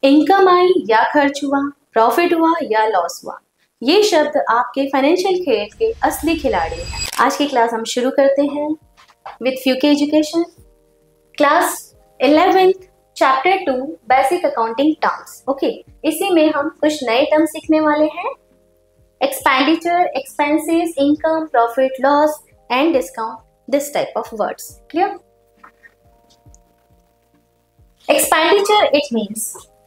Income आई या खर्च हुआ, प्रॉफिट हुआ या लॉस हुआ, ये शब्द आपके फाइनेंशियल खेल के असली खिलाड़ी हैं। आज की क्लास हम शुरू करते हैं विद फ्यूके education, class 11th chapter 2 basic accounting terms. Okay, इसी में हम कुछ नए टर्म सीखने वाले हैं। Expenditure, expenses, income, profit, loss and discount, this type of words. Clear?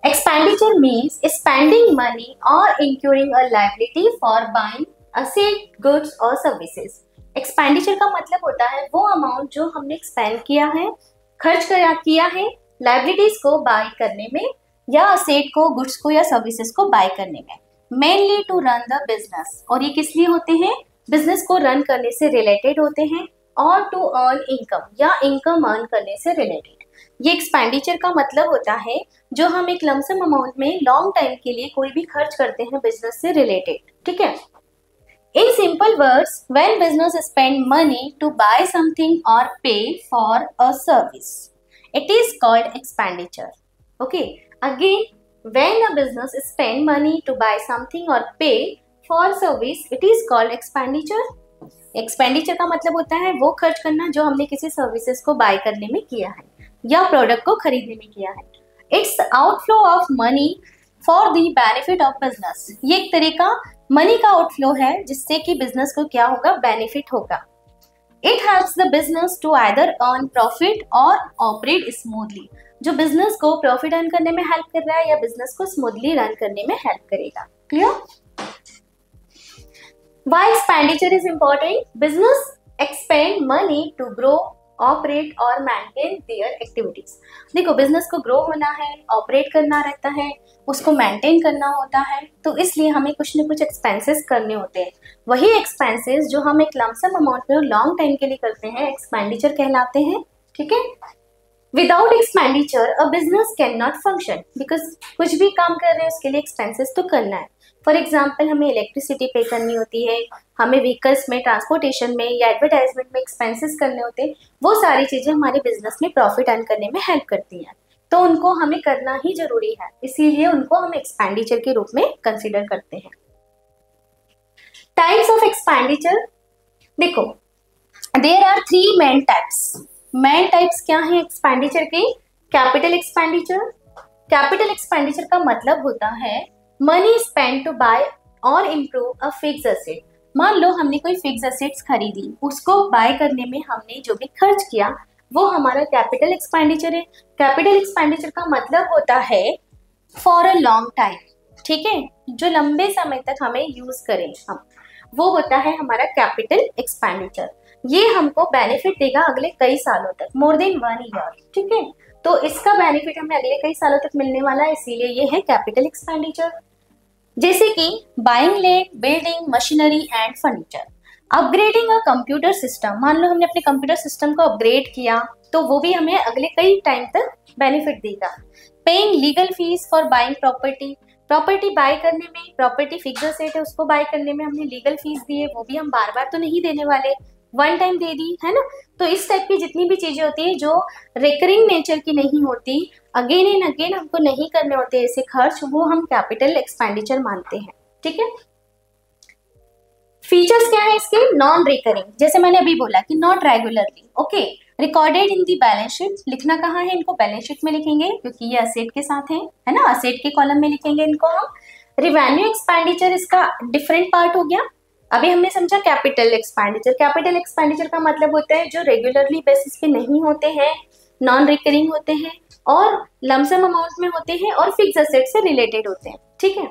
Expenditure means spending money or incurring a liability for buying asset, goods or services. Expenditure का मतलब होता है वो अमाउंट जो हमने एक्सपेंड किया है, खर्च किया है लाइबिलिटीज को बाय करने में या असेट को, गुड्स को या सर्विसेज को बाय करने में, mainly to run the business. और ये किस लिए होते हैं? बिजनेस को रन करने से रिलेटेड होते हैं, और टू अर्न इनकम या इनकम अर्न करने से रिलेटेड। ये एक्सपेंडिचर का मतलब होता है जो हम एक लमसम अमाउंट में लॉन्ग टाइम के लिए कोई भी खर्च करते हैं बिजनेस से रिलेटेड। ठीक है? In simple words, when business spend money to buy something और pay for a service, it is called expenditure. Okay, again, when a business spend money to buy something और pay for service, it is called expenditure. Expenditure का मतलब होता है वो खर्च करना जो हमने किसी सर्विसेज को बाय करने में किया है या प्रोडक्ट को खरीदने में किया है। It's outflow of money for the benefit of business. ये एक तरह का मनी का आउटफ्लो है जिससे कि बिजनेस को क्या होगा? बेनिफिट होगा। It helps the business to either earn profit और ऑपरेट स्मूथली। जो बिजनेस को प्रॉफिट अर्न करने में हेल्प कर रहा है या बिजनेस को स्मूथली रन करने में हेल्प करेगा। Clear? Why expenditure is important? Business expend money to grow, operate और मेंटेन देयर एक्टिविटीज। देखो, बिजनेस को ग्रो होना है, ऑपरेट करना रहता है, उसको मेंटेन करना होता है, तो इसलिए हमें कुछ न कुछ एक्सपेंसेस करने होते हैं। वही एक्सपेंसेस जो हम एक लमसम अमाउंट में लॉन्ग टाइम के लिए करते हैं एक्सपेंडिचर कहलाते हैं। ठीक है? Without expenditure a business can not function, because कुछ भी काम कर रहे हैं उसके लिए एक्सपेंसेस तो करना है। फॉर एग्जाम्पल, हमें इलेक्ट्रिसिटी पे करनी होती है, हमें व्हीकल्स में, ट्रांसपोर्टेशन में या एडवर्टाइजमेंट में एक्सपेंसेस करने होते हैं। वो सारी चीज़ें हमारे बिजनेस में प्रॉफिट अर्न करने में हेल्प करती हैं, तो उनको हमें करना ही जरूरी है, इसीलिए उनको हम एक्सपेंडिचर के रूप में कंसिडर करते हैं। टाइप्स ऑफ एक्सपेंडिचर, देखो, there are 3 main types. Main types क्या है एक्सपेंडिचर के? Capital expenditure. कैपिटल एक्सपेंडिचर का मतलब होता है मनी स्पेंड टू बाय और इम्प्रूव अ फिक्स एसेट। मान लो हमने कोई फिक्स एसेट्स खरीदी, उसको बाय करने में हमने जो भी खर्च किया वो हमारा कैपिटल एक्सपेंडिचर है। कैपिटल एक्सपेंडिचर का मतलब होता है फॉर अ लॉन्ग टाइम। ठीक है? जो लंबे समय तक हमें यूज करें हम, वो होता है हमारा कैपिटल एक्सपेंडिचर। ये हमको बेनिफिट देगा अगले कई सालों तक, मोर देन 1 ईयर। ठीक है? तो इसका बेनिफिट हमें अगले कई सालों तक मिलने वाला है, इसीलिए ये है कैपिटल एक्सपेंडिचर। जैसे कि buying land, building, machinery and furniture. Upgrading a computer system, मान लो हमने अपने कंप्यूटर सिस्टम को अपग्रेड किया तो वो भी हमें अगले कई टाइम तक बेनिफिट देगा। Paying legal fees for buying property, property bye करने में, प्रॉपर्टी फिक्स एसेट है उसको बाय करने में हमने लीगल फीस दी है, वो भी हम बार बार तो नहीं देने वाले, 1 टाइम दे दी है ना। तो इस टाइप की जितनी भी चीजें होती है जो रिकरिंग नेचर की नहीं होती, अगेन एंड अगेन हमको नहीं करने होते ऐसे खर्च, वो हम कैपिटल एक्सपेंडिचर मानते हैं। ठीक है? फीचर्स क्या है इसके? नॉन रिकरिंग, जैसे मैंने अभी बोला कि not regularly. Okay, recorded in the balance sheet. लिखना कहाँ है? इनको बैलेंस शीट में लिखेंगे क्योंकि ये असेट के साथ है ना, असेट के कॉलम में लिखेंगे इनको हम। रिवेन्यू एक्सपेंडिचर इसका डिफरेंट पार्ट हो गया। अभी हमने समझा कैपिटल एक्सपेंडिचर। कैपिटल एक्सपेंडिचर का मतलब होता है जो रेगुलरली बेसिस पे नहीं होते हैं, नॉन रिकरिंग होते हैं और लमसम अमाउंट में होते हैं और फिक्स एसेट से रिलेटेड होते हैं। ठीक है?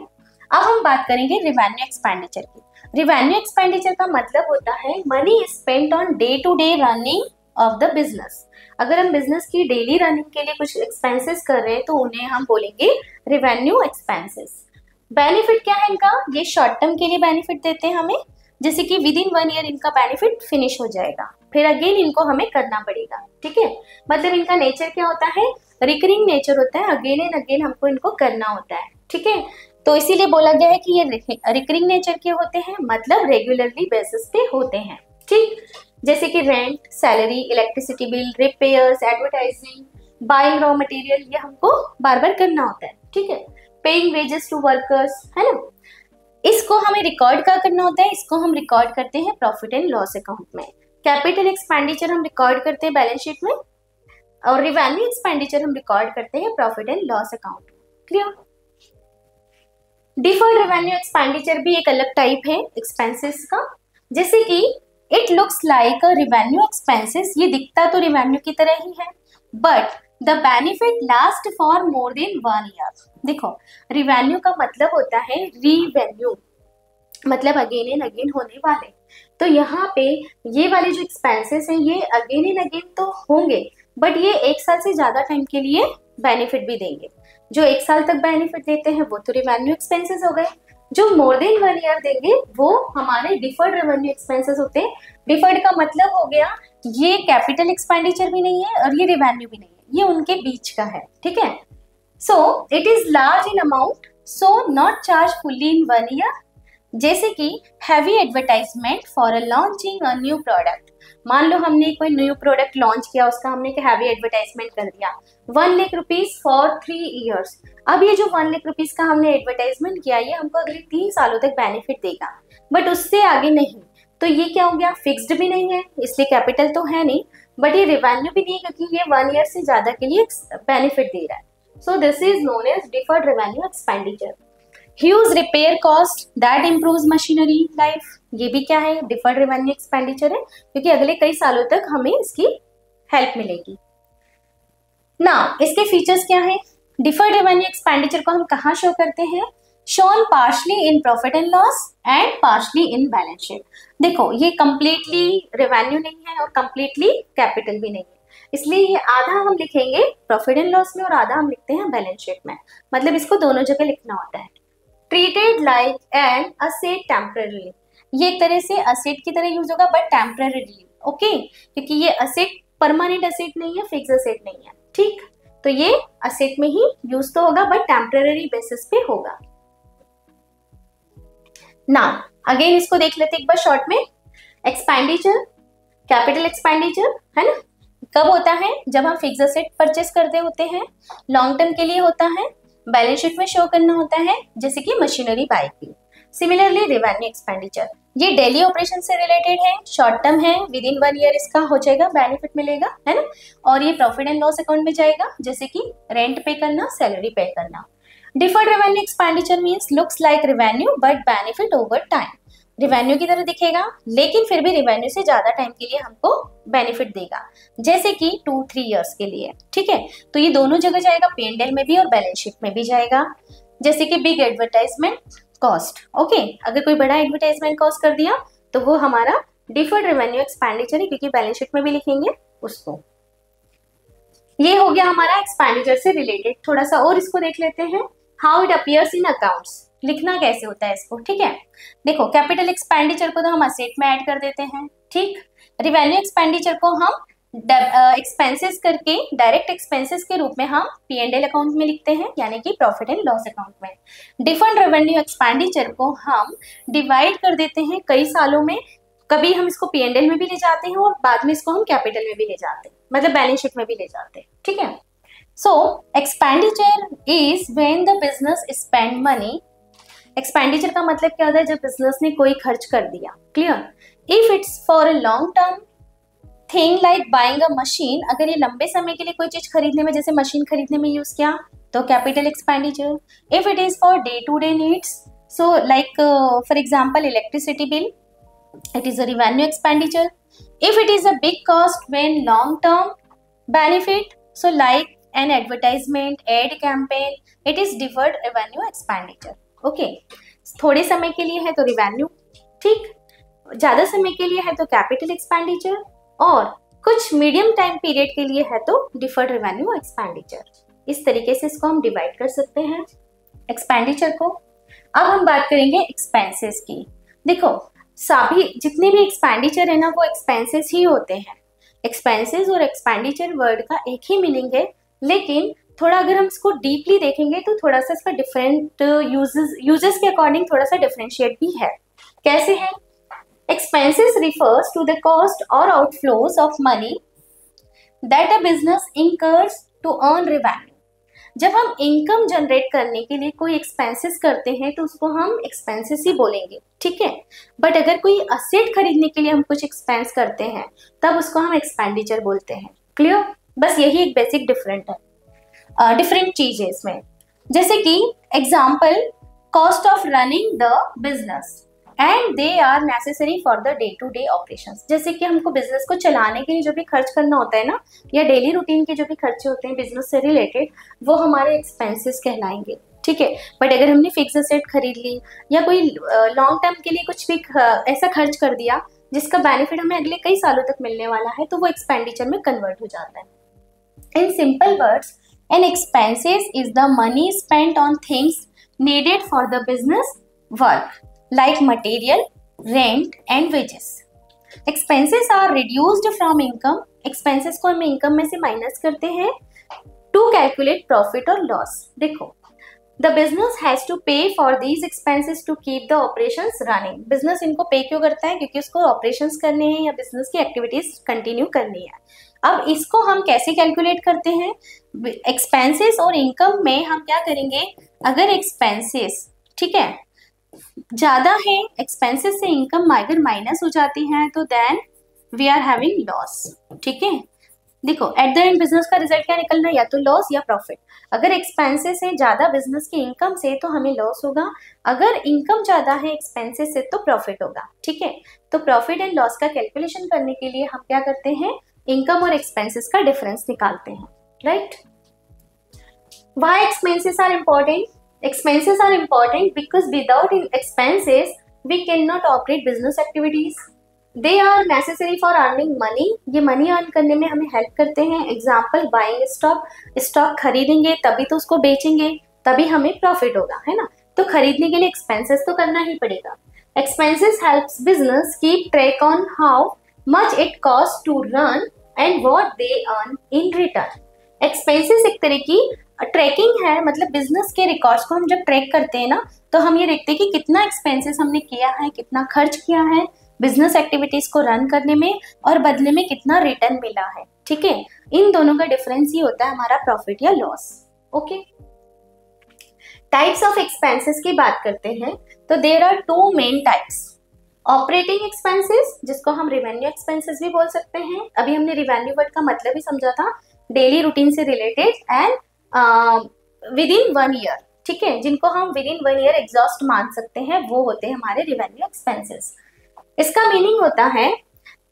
अब हम बात करेंगे रिवेन्यू एक्सपेंडिचर की। रिवेन्यू एक्सपेंडिचर का मतलब होता है money spent on day to day running of the business. अगर हम बिजनेस की डेली रनिंग के लिए कुछ एक्सपेंसेस कर रहे हैं तो उन्हें हम बोलेंगे रिवेन्यू एक्सपेंसेस। बेनिफिट क्या है इनका? ये शॉर्ट टर्म के लिए बेनिफिट देते हैं हमें, जैसे कि विद इन 1 ईयर इनका बेनिफिट फिनिश हो जाएगा, फिर अगेन इनको हमें करना पड़ेगा। ठीक है? मतलब इनका नेचर क्या होता है? रिकरिंग नेचर होता है, अगेन एंड अगेन हमको इनको करना होता है। ठीक है? तो इसीलिए बोला गया है कि ये रिकरिंग नेचर के होते हैं, मतलब रेगुलरली बेसिस पे होते हैं। ठीक? जैसे कि rent, salary, electricity bill, repairs, advertising, buying raw material, ये हमको बार बार करना होता है। ठीक है, पेइंग वेजेस टू वर्कर्स, है ना। इसको हमें रिकॉर्ड क्या करना होता है, इसको हम रिकॉर्ड करते हैं प्रॉफिट एंड लॉस अकाउंट में। कैपिटल एक्सपेंडिचर हम रिकॉर्ड करते हैं बैलेंस शीट में, और रिवेन्यू एक्सपेंडिचर हम रिकॉर्ड करते हैं profit and loss account. Clear. Deferred revenue expenditure भी एक अलग टाइप है एक्सपेंसेस का, जैसे कि it looks like a revenue expenses, ये दिखता तो रिवेन्यू की तरह ही है, but the benefit last for more than 1 year. देखो, रिवेन्यू का मतलब होता है रिवेन्यू, मतलब अगेन एंड अगेन होने वाले। तो यहाँ पे ये वाले जो एक्सपेंसेस हैं ये अगेन एंड अगेन तो होंगे, बट ये 1 साल से ज्यादा टाइम के लिए बेनिफिट भी देंगे। जो 1 साल तक बेनिफिट देते हैं वो तो रिवेन्यू एक्सपेंसेस हो गए, जो मोर देन 1 ईयर देंगे वो हमारे डिफर्ड रेवेन्यू एक्सपेंसेस होते हैं। डिफर्ड का मतलब हो गया ये कैपिटल एक्सपेंडिचर भी नहीं है और ये रिवेन्यू भी नहीं है, ये उनके बीच का है, ठीक है। So it is large in amount, so not charge fully in 1 year. जैसे कि heavy advertisement for a launching a new product, मान लो हमने कोई न्यू प्रोडक्ट लॉन्च किया, उसका हमने हैवी एडवर्टाइजमेंट कर दिया, 1 लाख रुपीज फॉर 3 ईयर्स। अब ये जो 1 लाख रुपीज का हमने एडवर्टाइजमेंट किया ये हमको अगले 3 सालों तक बेनिफिट देगा, बट उससे आगे नहीं। तो ये क्या हो गया, फिक्स्ड भी नहीं है इसलिए कैपिटल तो है नहीं, बट ये रिवेन्यू भी नहीं क्योंकि ये 1 ईयर से ज्यादा के लिए बेनिफिट दे रहा है। So this is known as deferred revenue expenditure. Huge repair cost that improves machinery life, ये भी क्या है, डिफर्ड रेवेन्यू एक्सपेंडिचर है, क्योंकि अगले कई सालों तक हमें इसकी हेल्प मिलेगी ना। इसके फीचर्स क्या है, डिफर्ड रेवेन्यू एक्सपेंडिचर को हम कहाँ शो करते हैं, shown partially in profit and loss and partially in balance sheet. देखो, ये कंप्लीटली रेवेन्यू नहीं है और कंप्लीटली कैपिटल भी नहीं है, इसलिए ये आधा हम लिखेंगे प्रॉफिट एंड लॉस में और आधा हम लिखते हैं बैलेंस शीट में, मतलब इसको दोनों जगह लिखना होता है। Treated like an asset temporary, ये एक तरह से असेट की तरह यूज होगा बट टेम्पररीली, ओके, क्योंकि ये असेट परमानेंट असेट नहीं है, फिक्स असेट नहीं है, ठीक। तो ये असेट में ही यूज तो होगा बट टेम्पररी बेसिस पे होगा ना। अगेन इसको देख लेते एक बार शॉर्ट में। एक्सपेंडिचर, कैपिटल एक्सपेंडिचर है ना, कब होता है, जब हम फिक्स असेट परचेस करते होते हैं, लॉन्ग टर्म के लिए होता है, बैलेंस शीट में शो करना होता है, जैसे कि मशीनरी बाय की। सिमिलरली रेवेन्यू एक्सपेंडिचर, ये डेली ऑपरेशन से रिलेटेड है, शॉर्ट टर्म है, विद इन 1 ईयर इसका हो जाएगा, बेनिफिट मिलेगा, है ना, और ये प्रॉफिट एंड लॉस अकाउंट में जाएगा, जैसे कि रेंट पे करना, सैलरी पे करना। Deferred revenue expenditure means looks like revenue but benefit over time, revenue की तरह दिखेगा लेकिन फिर भी रिवेन्यू से ज्यादा टाइम के लिए हमको बेनिफिट देगा, जैसे कि 2-3 इयर्स के लिए, ठीक है। तो ये दोनों जगह जाएगा, P&L में भी और बैलेंस शीट में भी जाएगा। जैसे कि बिग एडवर्टाइजमेंट कॉस्ट, ओके, अगर कोई बड़ा एडवर्टाइजमेंट कॉस्ट कर दिया तो वो हमारा डिफर्ड रेवेन्यू एक्सपेंडिचर है, क्योंकि बैलेंस शीट में भी लिखेंगे उसको। ये हो गया हमारा एक्सपेंडिचर से रिलेटेड। थोड़ा सा और इसको देख लेते हैं, how it appears in accounts, लिखना कैसे होता है इसको, ठीक है। देखो, कैपिटल एक्सपेंडिचर को तो हम असेट में ऐड कर देते हैं, ठीक। रेवेन्यू एक्सपेंडिचर को हम एक्सपेंसेस करके डायरेक्ट एक्सपेंसेस के रूप में हम P&L अकाउंट में लिखते हैं, यानी कि प्रॉफिट एंड लॉस अकाउंट में। डिफर्ड रेवेन्यू एक्सपेंडिचर को हम डिवाइड कर देते हैं कई सालों में, कभी हम इसको P&L में भी ले जाते हैं और बाद में इसको हम कैपिटल में भी ले जाते हैं, मतलब बैलेंस शीट में भी ले जाते हैं, ठीक है। सो expenditure is when the business spend money, expenditure का मतलब क्या होता है, जब बिजनेस ने कोई खर्च कर दिया, clear. If it's for a long term thing like buying a machine, अगर ये लंबे समय के लिए कोई चीज खरीदने में, जैसे मशीन खरीदने में यूज किया तो capital expenditure. If it is for day to day needs, so like for example electricity bill, it is a revenue expenditure. If it is a big cost when long term benefit, so like an advertisement, ad campaign, it is deferred revenue expenditure. Okay, थोड़े समय के लिए है तो revenue, ठीक, ज्यादा समय के लिए है तो capital expenditure, और कुछ मीडियम टाइम पीरियड के लिए है तो deferred revenue expenditure। इस तरीके से इसको हम डिवाइड कर सकते हैं एक्सपेंडिचर को। अब हम बात करेंगे एक्सपेंसेस की। देखो, सभी जितने भी एक्सपेंडिचर है ना वो एक्सपेंसेस ही होते हैं। एक्सपेंसेस और एक्सपेंडिचर वर्ड का एक ही मीनिंग है, लेकिन थोड़ा अगर हम इसको डीपली देखेंगे तो थोड़ा सा इसका डिफरेंट यूजेस के अकॉर्डिंग थोड़ा सा डिफरेंशिएट भी है। कैसे है, expenses refers to the cost और outflows of money that a business incurs to earn revenue. जब हम इनकम जनरेट करने के लिए कोई एक्सपेंसेस करते हैं तो उसको हम एक्सपेंसेस ही बोलेंगे, ठीक है। बट अगर कोई असेट खरीदने के लिए हम कुछ एक्सपेंस करते हैं तब उसको हम एक्सपेंडिचर बोलते हैं। क्लियर? बस यही एक बेसिक डिफरेंट चीज है इसमें। जैसे कि example, cost of running the business and they are necessary for the day to day operations. जैसे कि हमको बिजनेस को चलाने के लिए जो भी खर्च करना होता है ना, या डेली रूटीन के जो भी खर्चे होते हैं बिजनेस से रिलेटेड, वो हमारे एक्सपेंसेस कहलाएंगे, ठीक है। बट अगर हमने फिक्स एसेट खरीद ली या कोई लॉन्ग टर्म के लिए कुछ भी ऐसा खर्च कर दिया जिसका बेनिफिट हमें अगले कई सालों तक मिलने वाला है, तो वो एक्सपेंडिचर में कन्वर्ट हो जाता है। In simple words, an expenses is the money spent on things needed for the business work like material, rent and wages. Expenses are reduced from income. Expenses को हम income में से माइनस करते हैं to calculate profit और loss. देखो, the business has to pay for these expenses to keep the operations running. business इनको पे क्यों करता है? क्योंकि उसको operations करने हैं या business की activities continue करनी है। अब इसको हम कैसे कैलकुलेट करते हैं? एक्सपेंसेस और इनकम में हम क्या करेंगे, अगर एक्सपेंसेस, ठीक है, ज्यादा है, एक्सपेंसेस से इनकम अगर माइनस हो जाती है तो then we are having loss, ठीक है। देखो, एट द एंड बिजनेस का रिजल्ट क्या निकलना है, या तो लॉस या प्रॉफिट। अगर एक्सपेंसेस है ज्यादा बिजनेस की इनकम से तो हमें लॉस होगा, अगर इनकम ज्यादा है एक्सपेंसेस से तो प्रॉफिट होगा, ठीक है। तो प्रॉफिट एंड लॉस का कैलकुलेशन करने के लिए हम क्या करते हैं, इनकम और एक्सपेंसेस का डिफरेंस निकालते हैं, right. Why expenses are important? Expenses are important because without expenses we can not operate business activities. They are necessary for earning money. ये मनी अर्न करने में हमें हेल्प करते हैं। एग्जाम्पल, बाइंग स्टॉक, स्टॉक खरीदेंगे तभी तो उसको बेचेंगे, तभी हमें प्रॉफिट होगा, है ना। तो खरीदने के लिए एक्सपेंसेस तो करना ही पड़ेगा। Expenses helps business keep track on how much it cost to run and what they earn in return. Expenses एक तरह की ट्रैकिंग है, मतलब बिजनेस के रिकॉर्ड्स को हम जब ट्रैक करते हैं ना, तो हम ये देखते हैं कि कितना एक्सपेंसेस हमने किया है, कितना खर्च किया है बिजनेस एक्टिविटीज को रन करने में, और बदले में कितना रिटर्न मिला है, ठीक है। इन दोनों का डिफरेंस ही होता है हमारा प्रॉफिट या loss. Okay, types of expenses की बात करते हैं तो there are two main types. Operating expenses, जिसको हम रेवेन्यू एक्सपेंसेस भी बोल सकते हैं। अभी हमने रेवेन्यू वर्ड का मतलब ही समझा था, डेली रूटीन से related and with in 1 year, ठीक है, जिनको हम विद इन 1 ईयर एग्जॉस्ट मान सकते हैं, वो होते हैं हमारे रेवेन्यू एक्सपेंसेस। इसका मीनिंग होता है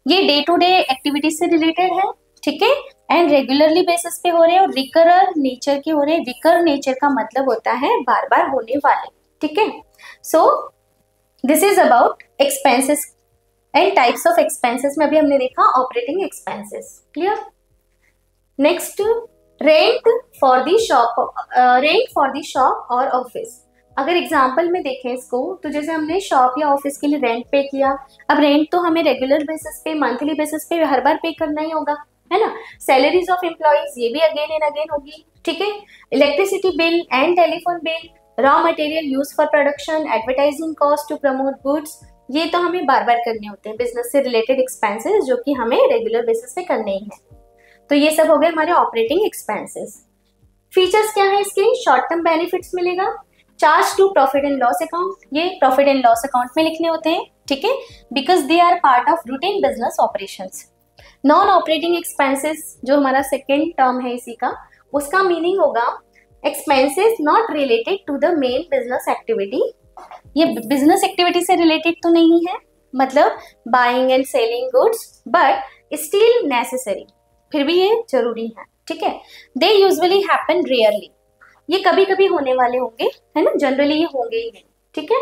ये डे टू डे एक्टिविटीज से रिलेटेड है, ठीक है, एंड रेगुलरली बेसिस पे हो रहे हैं और रिकरर नेचर के हो रहे हैं। रिकर नेचर का मतलब होता है बार बार होने वाले, ठीक है। So this is about expenses and types of expenses में अभी हमने देखा operating expenses. Clear? Next, rent for the shop और ऑफिस। अगर एग्जाम्पल में देखें इसको, तो जैसे हमने शॉप या ऑफिस के लिए रेंट पे किया, अब रेंट तो हमें रेगुलर बेसिस पे, मंथली बेसिस पे हर बार पे करना ही होगा, है ना। सैलरीज ऑफ एम्प्लॉइज, ये भी अगेन एंड अगेन होगी, ठीक है। Electricity bill and telephone bill, raw material use for production, advertising cost to promote goods, ये तो हमें बार बार करने होते हैं। बिजनेस से रिलेटेड एक्सपेंसेस जो कि हमें रेगुलर बेसिस पे करने ही है। तो ये सब हो गए हमारे ऑपरेटिंग एक्सपेंसेस। फीचर्स क्या है इसके? शॉर्ट टर्म बेनिफिट्स मिलेगा, charge to profit and loss account, ये प्रॉफिट एंड लॉस अकाउंट में लिखने होते हैं, ठीक है, because they are part of routine business operations. Non operating expenses जो हमारा सेकेंड टर्म है इसी का, उसका मीनिंग होगा expenses not related to the main business activity. ये बिजनेस एक्टिविटी से रिलेटेड तो नहीं है, मतलब buying and selling goods, but still necessary, फिर भी ये जरूरी है, ठीक है। दे यूजुअली हैपन रेयरली, ये कभी कभी होने वाले होंगे, है ना, जनरली ये होंगे ही नहीं, ठीक है।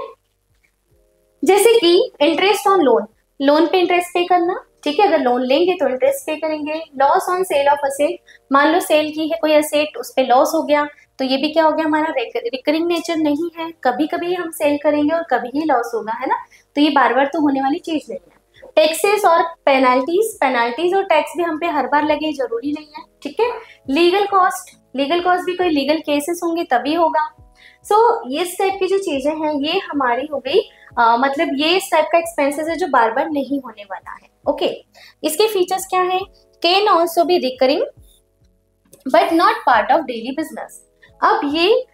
जैसे कि इंटरेस्ट ऑन लोन, लोन पे इंटरेस्ट पे करना, ठीक है, अगर लोन लेंगे तो इंटरेस्ट पे करेंगे। Loss on sale of asset, मान लो सेल की है कोई असेट, उस पे लॉस हो गया, तो ये भी क्या हो गया, हमारा रिकरिंग नेचर नहीं है, कभी कभी हम सेल करेंगे और कभी ही लॉस होगा, है ना, तो ये बार बार तो होने वाली चीज नहीं है। टैक्सेस और पेनाल्टीज और टैक्स भी हम पे हर बार लगे, जरूरी नहीं है, ठीक है। लीगल कॉस्ट भी कोई लीगल केसेस होंगे तभी होगा। सो ये इस टाइप की जो चीजें हैं ये हमारी हो गई, मतलब ये इस टाइप का एक्सपेंसेस है जो बार बार नहीं होने वाला है। ओके, इसके फीचर्स क्या है? Can also be recurring but not part of daily business. अब ये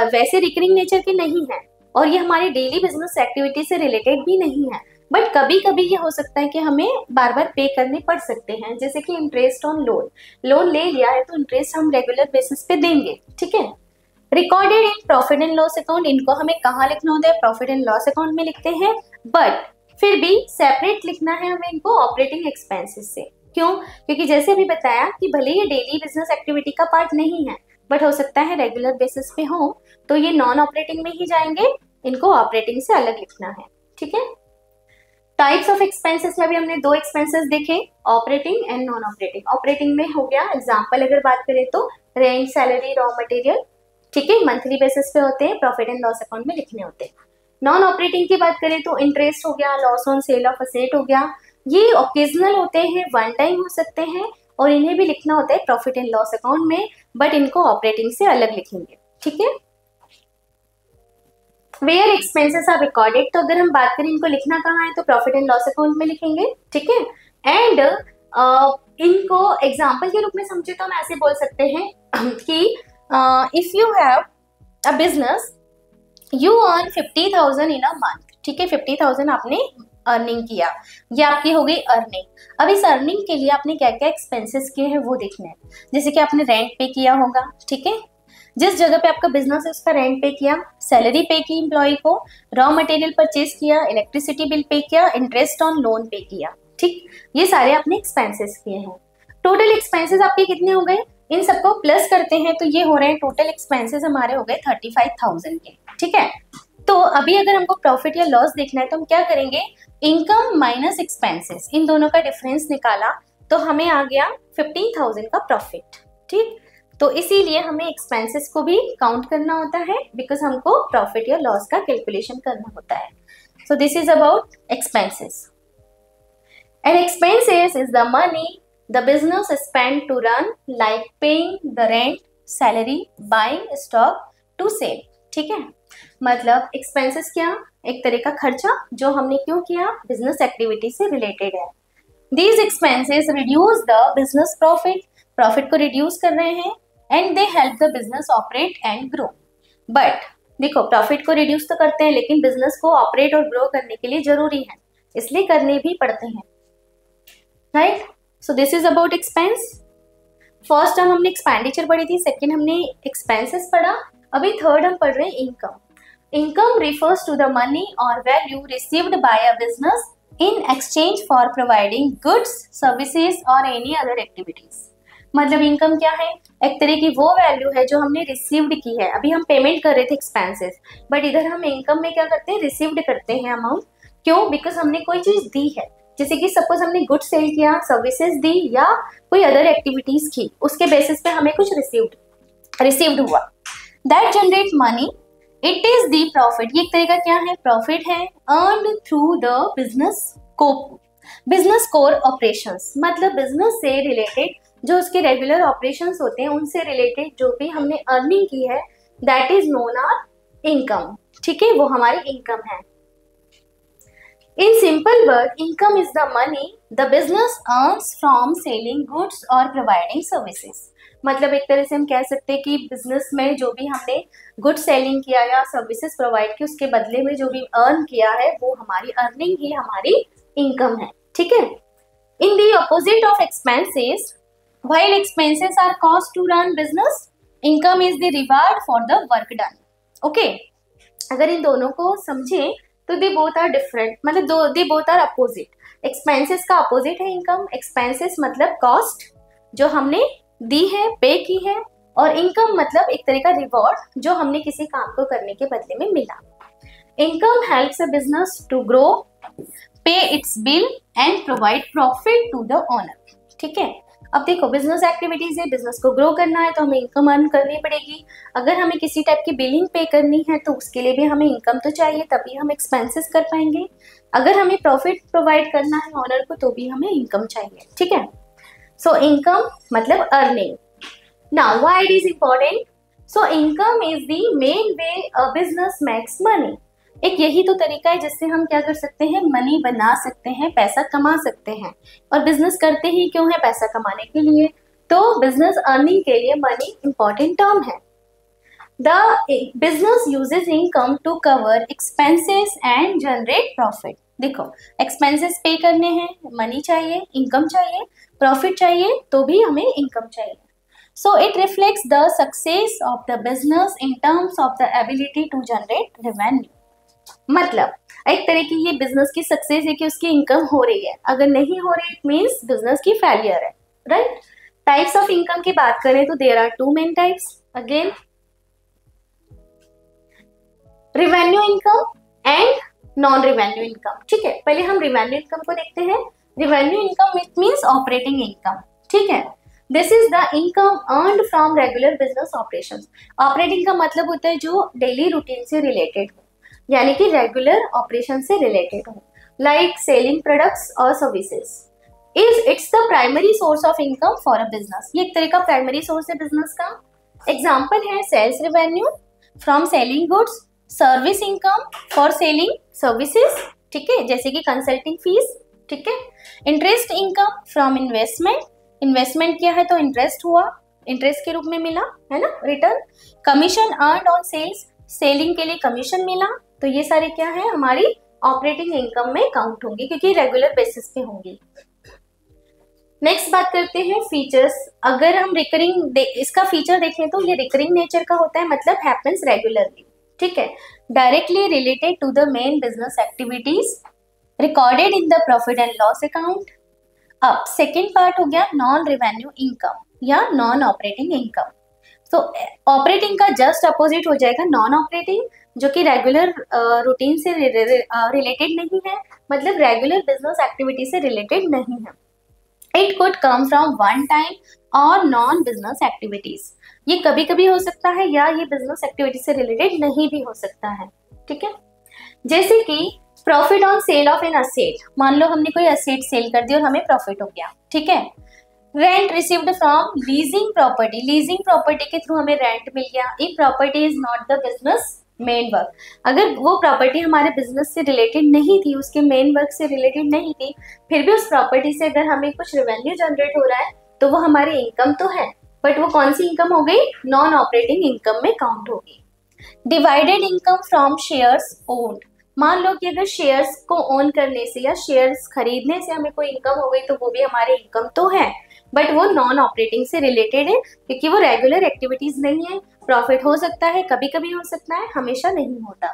वैसे रिकरिंग नेचर के नहीं है और ये हमारी डेली बिजनेस एक्टिविटी से रिलेटेड भी नहीं है, बट कभी कभी ये हो सकता है कि हमें बार बार पे करने पड़ सकते हैं, जैसे कि इंटरेस्ट ऑन लोन। लोन ले लिया है तो इंटरेस्ट हम रेगुलर बेसिस पे देंगे, ठीक है। Recorded in profit and loss account, इनको हमें कहाँ लिखना होता है, प्रॉफिट एंड लॉस अकाउंट में लिखते हैं, बट फिर भी सेपरेट लिखना है हमें इनको ऑपरेटिंग एक्सपेंसेस से। क्यों? क्योंकि जैसे अभी बताया कि भले ये डेली बिजनेस एक्टिविटी का पार्ट नहीं है, बट हो सकता है रेगुलर बेसिस पे हो, तो ये नॉन ऑपरेटिंग में ही जाएंगे, इनको ऑपरेटिंग से अलग लिखना है, ठीक है। टाइप्स ऑफ एक्सपेंसेस में भी हमने दो एक्सपेंसेस देखे, operating and non operating. Operating में हो गया एग्जांपल अगर बात करें तो रेंट, सैलरी, रॉ मटेरियल, ठीक है, मंथली बेसिस पे होते हैं, प्रॉफिट एंड लॉस अकाउंट में लिखने होते हैं। नॉन ऑपरेटिंग की बात करें तो इंटरेस्ट हो गया, loss on sale of asset हो गया, ये ओकेजनल होते हैं, वन टाइम हो सकते हैं और इन्हें भी लिखना होता है प्रॉफिट एंड लॉस अकाउंट में, बट इनको ऑपरेटिंग से अलग लिखेंगे, ठीक है। वेयर एक्सपेंसेस आर रिकॉर्डेड, तो अगर हम बात करें इनको लिखना कहाँ है तो प्रॉफिट एंड लॉस अकाउंट में लिखेंगे, ठीक है। एंड इनको एग्जाम्पल के रूप में समझे तो हम ऐसे बोल सकते हैं कि if you have a business you earn 50,000 in a month, ठीक है, 50,000 आपने अर्निंग किया, ये आपकी हो गई अर्निंग। अब इस अर्निंग के लिए आपने क्या क्या एक्सपेंसेस किए हैं वो देखना है, जैसे कि आपने रेंट पे किया होगा, ठीक है, जिस जगह पे आपका बिजनेस है उसका रेंट पे किया, सैलरी पे की एम्प्लॉय को, रॉ मटेरियल परचेज किया, इलेक्ट्रिसिटी बिल पे किया, इंटरेस्ट ऑन लोन पे किया, ठीक, ये सारे आपने एक्सपेंसेस किए हैं। टोटल एक्सपेंसेस आपके कितने हो गए, इन सबको प्लस करते हैं तो ये हो रहे हैं टोटल एक्सपेंसेस हमारे हो गए 35,000 के, ठीक है। तो अभी अगर हमको प्रॉफिट या लॉस देखना है तो हम क्या करेंगे, इनकम माइनस एक्सपेंसेस, इन दोनों का डिफरेंस निकाला तो हमें आ गया 15,000 का प्रॉफिट, ठीक। तो इसीलिए हमें एक्सपेंसेस को भी काउंट करना होता है, बिकॉज हमको प्रॉफिट या लॉस का कैलकुलेशन करना होता है। So this is about expenses. And expenses is the money the business spend to run, like paying the rent, salary, buying stock to sell, ठीक है। मतलब एक्सपेंसेस क्या, एक तरह का खर्चा जो हमने क्यों किया, बिजनेस एक्टिविटी से रिलेटेड है। These expenses reduce the business profit, profit को रिड्यूस कर रहे हैं, and they help the business operate and grow. But देखो प्रॉफिट को रिड्यूस तो करते हैं लेकिन बिजनेस को ऑपरेट और ग्रो करने के लिए जरूरी है, इसलिए करने भी पड़ते हैं, right. So this is about expense. First term हमने एक्सपेंडिचर पढ़ी थी, सेकेंड हमने एक्सपेंसेस पढ़ा, अभी थर्ड हम पढ़ रहे हैं income. Income refers to the money और value received by a business in exchange for providing goods, services और एनी अदर एक्टिविटीज। मतलब इनकम क्या है, एक तरह की वो वैल्यू है जो हमने रिसीव्ड की है। अभी हम पेमेंट कर रहे थे एक्सपेंसेस, बट इधर हम इनकम में क्या करते हैं, रिसीव्ड करते हैं अमाउंट। क्यों? बिकॉज हमने कोई चीज दी है, जैसे कि सपोज हमने गुड सेल किया, सर्विसेज दी या कोई अदर एक्टिविटीज की, उसके बेसिस पे हमें कुछ रिसीव्ड हुआ। That generate money, it is the profit, ये एक तरह का क्या है, प्रॉफिट है, earned through the business core operations. मतलब बिजनेस से रिलेटेड जो उसके रेगुलर ऑपरेशंस होते हैं उनसे रिलेटेड जो भी हमने अर्निंग की है, that is known or income, ठीक है, वो हमारी इनकम है। In simple word, income is the money the business earns from selling goods or providing services. मतलब एक तरह से हम कह सकते हैं कि बिजनेस में जो भी हमने गुड सेलिंग किया या सर्विसेज प्रोवाइड की, उसके बदले में जो भी अर्न किया है वो हमारी अर्निंग ही हमारी इनकम है, ठीक है। In the opposite of expenses, while expenses are cost to run business, income is the reward for the work done. Okay, अगर इन दोनों को समझें तो दे बोथ आर डिफरेंट, मतलब they both are opposite. Expenses का अपोजिट है इनकम, एक्सपेंसेस मतलब कॉस्ट जो हमने दी है, पे की है, और इनकम मतलब एक तरह का रिवॉर्ड जो हमने किसी काम को करने के बदले में मिला। Income helps a business to grow, pay its bill and provide profit to the owner, ठीक है। अब देखो बिजनेस एक्टिविटीज है, बिजनेस को ग्रो करना है तो हमें इनकम अर्न करनी पड़ेगी। अगर हमें किसी टाइप की बिलिंग पे करनी है तो उसके लिए भी हमें इनकम तो चाहिए, तभी हम एक्सपेंसेस कर पाएंगे। अगर हमें प्रॉफिट प्रोवाइड करना है ओनर को तो भी हमें इनकम चाहिए, ठीक है। सो इनकम मतलब earning. Now why it is important, so income is the main way a business makes money. एक यही तो तरीका है जिससे हम क्या कर सकते हैं, मनी बना सकते हैं, पैसा कमा सकते हैं। और बिजनेस करते ही क्यों है, पैसा कमाने के लिए। तो बिजनेस अर्निंग के लिए मनी इंपॉर्टेंट टर्म है। The business uses income to cover expenses and generate profit. देखो, एक्सपेंसेस पे करने हैं, मनी चाहिए, इनकम चाहिए, प्रॉफिट चाहिए, तो भी हमें इनकम चाहिए। So it reflects the success of the business in terms of the ability to generate revenue. मतलब एक तरह की ये बिजनेस की सक्सेस है कि उसकी इनकम हो रही है, अगर नहीं हो रही इट मीन्स बिजनेस की फेलियर है, राइट। टाइप्स ऑफ इनकम की बात करें तो there are two main types. Again, revenue income and non revenue income. ठीक है, पहले हम रिवेन्यू इनकम को देखते हैं। Revenue income it means operating income. ठीक है, this is the income earned from regular business operations. Operating का मतलब होता है जो डेली रूटीन से रिलेटेड हो, यानी कि रेगुलर ऑपरेशन से रिलेटेड हो, लाइक सेलिंग प्रोडक्ट्स और services. It's the primary source of income for a business. ये एक तरह का प्राइमरी सोर्स है बिजनेस का। एग्जाम्पल है sales revenue from selling goods, service income for selling services, ठीक है, जैसे कि कंसल्टिंग फीस। ठीक है, interest income from investment, investment किया है तो इंटरेस्ट हुआ, इंटरेस्ट के रूप में मिला, है ना, return. Commission earned on sales, selling के लिए कमीशन मिला, तो ये सारे क्या है हमारी ऑपरेटिंग इनकम में काउंट होंगी क्योंकि रेगुलर बेसिस पे होंगी। नेक्स्ट बात करते हैं फीचर्स। अगर हम रिकरिंग इसका फीचर देखें तो ये रिकरिंग नेचर का होता है, मतलब हैपेंस रेगुलरली। ठीक है, directly related to the main business activities, recorded in the profit and loss account. अब सेकेंड पार्ट हो गया नॉन रिवेन्यू इनकम या नॉन ऑपरेटिंग इनकम। तो ऑपरेटिंग का जस्ट अपोजिट हो जाएगा नॉन ऑपरेटिंग, जो कि रेगुलर रूटीन से रिलेटेड नहीं है, मतलब रेगुलर बिजनेस एक्टिविटी से रिलेटेड नहीं है। It could come from one time और नॉन बिजनेस एक्टिविटीज। ये कभी कभी हो सकता है या ये बिजनेस एक्टिविटी से रिलेटेड नहीं भी हो सकता है। ठीक है, जैसे कि profit on sale of an asset. मान लो हमने कोई असेट सेल कर दी और हमें प्रॉफिट हो गया। ठीक है, rent received from leasing property, leasing property के थ्रू हमें रेंट मिल गया। If property is not the business main work, अगर वो प्रॉपर्टी हमारे बिजनेस से रिलेटेड नहीं थी, उसके मेन वर्क से रिलेटेड नहीं थी, फिर भी उस प्रॉपर्टी से अगर हमें कुछ रेवेन्यू जनरेट हो रहा है तो वो हमारी इनकम तो है, बट वो कौन सी इनकम हो गई, नॉन ऑपरेटिंग इनकम में काउंट होगी। Divided income from shares owned. मान लो कि अगर शेयर्स को ओन करने से या शेयर्स खरीदने से हमें कोई इनकम हो गई तो वो भी हमारी इनकम तो है, बट वो नॉन ऑपरेटिंग से रिलेटेड है क्योंकि वो रेगुलर एक्टिविटीज नहीं है। प्रॉफिट हो सकता है, कभी कभी हो सकता है, हमेशा नहीं होता।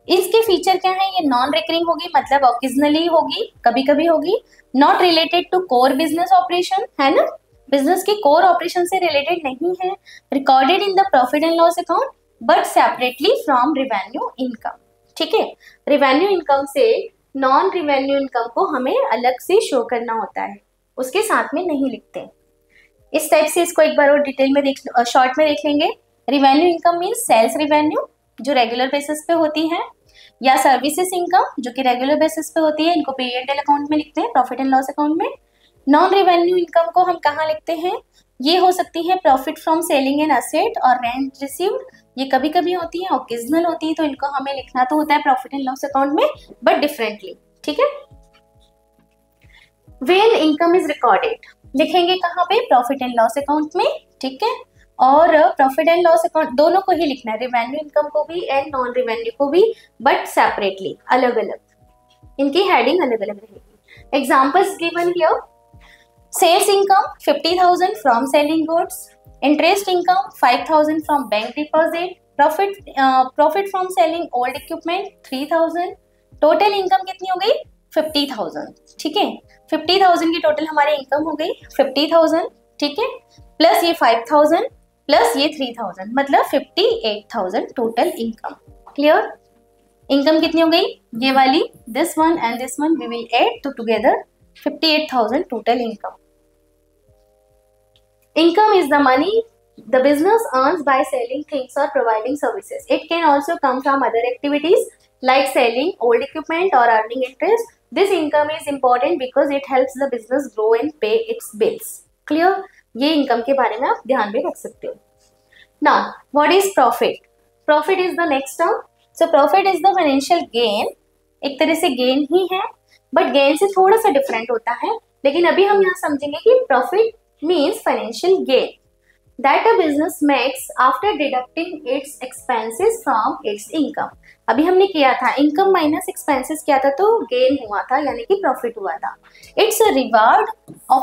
इसके फीचर क्या है, ये नॉन रिकरिंग होगी, मतलब ऑकेजनली होगी, कभी कभी होगी। Not related to core business operation, है ना, बिजनेस के कोर ऑपरेशन से रिलेटेड नहीं है। Recorded in the profit and loss account but separately from revenue income. ठीक है, रिवेन्यू इनकम से नॉन रिवेन्यू इनकम को हमें अलग से शो करना होता है, उसके साथ में नहीं लिखते। इस टाइप से इसको एक बार और डिटेल में शॉर्ट में देख लेंगे। Revenue income means sales revenue जो रेगुलर बेसिस पे होती है, या सर्विसेज इनकम जो कि रेगुलर बेसिस पे होती है, इनको P&L अकाउंट में लिखते हैं, प्रॉफिट एंड लॉस अकाउंट में। नॉन रिवेन्यू इनकम को हम कहाँ लिखते हैं, ये हो सकती है profit from selling an asset और रेंट रिसीव्ड, ये कभी कभी होती है, ओकेजनल होती है, तो इनको हमें लिखना तो होता है प्रॉफिट एंड लॉस अकाउंट में बट डिफरेंटली। ठीक है, व्हेन इनकम इज रिकॉर्डेड लिखेंगे कहाँ पे, प्रॉफिट एंड लॉस अकाउंट में। ठीक है, और प्रॉफिट एंड लॉस अकाउंट दोनों को ही लिखना है, रिवेन्यू इनकम को भी एंड नॉन रिवेन्यू को भी, बट सेपरेटली, अलग अलग, इनकी हेडिंग अलग अलग रहेगी। Examples given here, sales income 50,000 from selling goods, interest income 5,000 from bank deposit, profit from selling old equipment 3,000, total income कितनी हो गई 50,000। ठीक है, 50,000 की टोटल हमारी इनकम हो गई 50,000। ठीक है, प्लस ये 5,000 प्लस ये 3,000, मतलब 58,000 टोटल इनकम। क्लियर, इनकम कितनी हो गई, ये वाली, this one and this one we will add तो together 58,000 total income. Income is the money the business earns by selling things or providing services. It can also come from other activities like selling old equipment or earning interest. This income is important because it helps the business grow and pay its bills. Clear? ये income के बारे में आप ध्यान में रख सकते हो। Now, what is profit? Profit is the next term. So profit is the financial gain. एक तरह से gain ही है, but gain से थोड़ा सा different होता है। लेकिन अभी हम यहाँ समझेंगे कि profit means financial gain. That a business makes after deducting it's expenses from its income. अभी हमने किया था इनकम माइनस एक्सपेंसेस किया था तो गेन हुआ था यानी कि प्रॉफिट हुआ था। It's a reward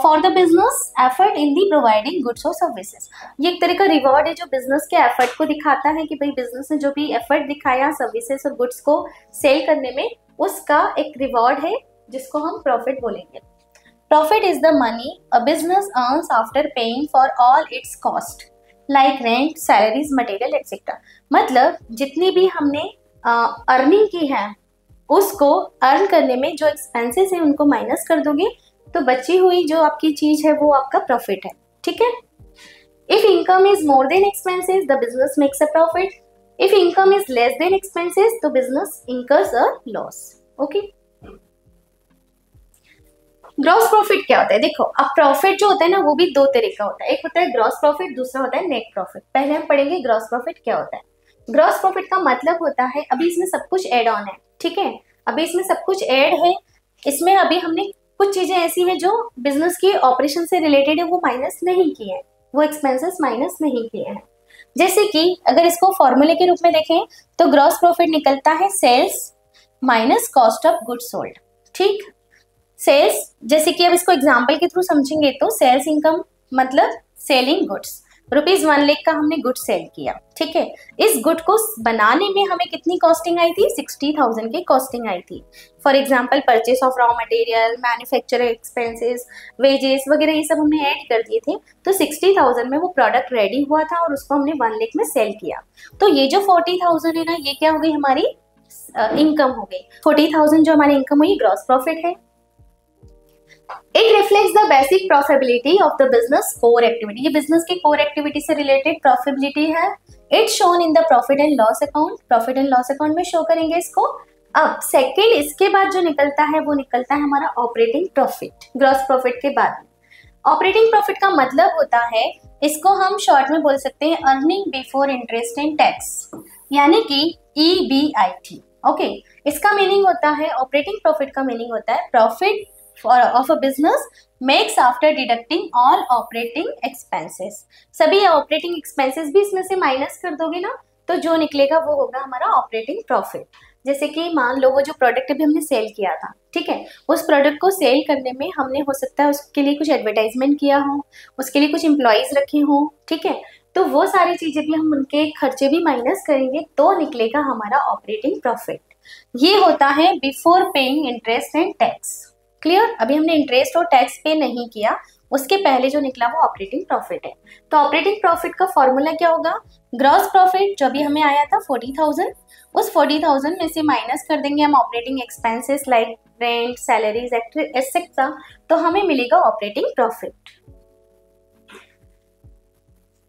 for the business effort in the providing goods और सर्विसेज। ये एक तरह का रिवॉर्ड है जो बिजनेस के एफर्ट को दिखाता है कि भाई बिजनेस ने जो भी एफर्ट दिखाया सर्विसेज और गुड्स को सेल करने में, उसका एक रिवॉर्ड है जिसको हम प्रॉफिट बोलेंगे। Profit is the money a business earns after paying for all it's cost like rent, salaries, material etcetera. मतलब जितनी भी हमने अर्निंग की है उसको अर्न करने में जो एक्सपेंसेस है उनको माइनस कर दोगे तो बची हुई जो आपकी चीज है वो आपका प्रॉफिट है। ठीक है। If income is more than expenses the business makes a profit. If income is less than expenses तो business incurs a loss. Okay. Gross profit क्या होता है? देखो अब प्रॉफिट जो होता है ना वो भी दो तरह का होता है, एक होता है ग्रॉस प्रॉफिट, दूसरा होता है नेट प्रॉफिट। पहले हम पढ़ेंगे ग्रॉस प्रॉफिट क्या होता है। ग्रॉस प्रॉफिट का मतलब होता है अभी इसमें सब कुछ एड ऑन है, ठीक है, अभी इसमें सब कुछ ऐड है, इसमें अभी हमने कुछ चीजें ऐसी हैं जो बिजनेस की ऑपरेशन से रिलेटेड है वो माइनस नहीं किए हैं, वो एक्सपेंसेस माइनस नहीं किए हैं। जैसे कि अगर इसको फॉर्मूले के रूप में देखें तो ग्रॉस प्रॉफिट निकलता है sales minus cost of goods sold. ठीक, सेल्स जैसे कि अब इसको एग्जांपल के थ्रू समझेंगे तो सेल्स इनकम मतलब सेलिंग गुड्स, ₹1,00,000 का हमने गुड सेल किया, ठीक है। इस गुड को बनाने में हमें कितनी कॉस्टिंग आई थी? 60,000 की कॉस्टिंग आई थी। For example purchase of raw material, manufacturing expenses, wages वगैरह ये सब हमने ऐड कर दिए थे, तो 60,000 में वो प्रोडक्ट रेडी हुआ था और उसको हमने 1 लाख में सेल किया। तो ये जो 40,000 है ना, ये क्या हो गई? हमारी इनकम हो गई। 40,000 जो हमारी इनकम हुई ग्रॉस प्रॉफिट है। It reflects the basic profitability of the business core activity। ये business की core activity से related profitability है। It's shown in the profit and loss account। profit and loss account में show करेंगे इसको। अब सेकेंड इसके बाद जो निकलता है वो निकलता है हमारा ऑपरेटिंग प्रॉफिट, ग्रॉस प्रॉफिट के बाद। ऑपरेटिंग प्रॉफिट का मतलब होता है, इसको हम शॉर्ट में बोल सकते हैं earning before interest and tax, यानी कि EBIT। ओके, इसका मीनिंग होता है, ऑपरेटिंग प्रॉफिट का मीनिंग होता है profit of a business makes after deducting all operating expenses। सभी ऑपरेटिंग एक्सपेंसेस भी इसमें से माइनस कर दोगे ना तो जो निकलेगा वो होगा हमारा ऑपरेटिंग प्रॉफिट। जैसे कि मान लो वो जो प्रोडक्ट भी हमने सेल किया था, ठीक है, उस प्रोडक्ट को सेल करने में हमने हो सकता है उसके लिए कुछ एडवर्टाइजमेंट किया हो, उसके लिए कुछ एम्प्लॉयज रखे हो, ठीक है, तो वो सारी चीजें भी हम उनके खर्चे भी माइनस करेंगे तो निकलेगा हमारा ऑपरेटिंग प्रॉफिट। ये होता है before paying interest and tax. Clear? अभी हमने इंटरेस्ट और टैक्स पे नहीं किया, उसके पहले जो निकला वो ऑपरेटिंग प्रॉफिट है। तो ऑपरेटिंग प्रॉफिट का फॉर्मूला क्या होगा? ग्रॉस प्रॉफिट जो भी हमें आया था 40,000, उस 40,000 में से माइनस कर देंगे हम operating expenses like rent, salaries etcetera, तो हमें मिलेगा operating profit.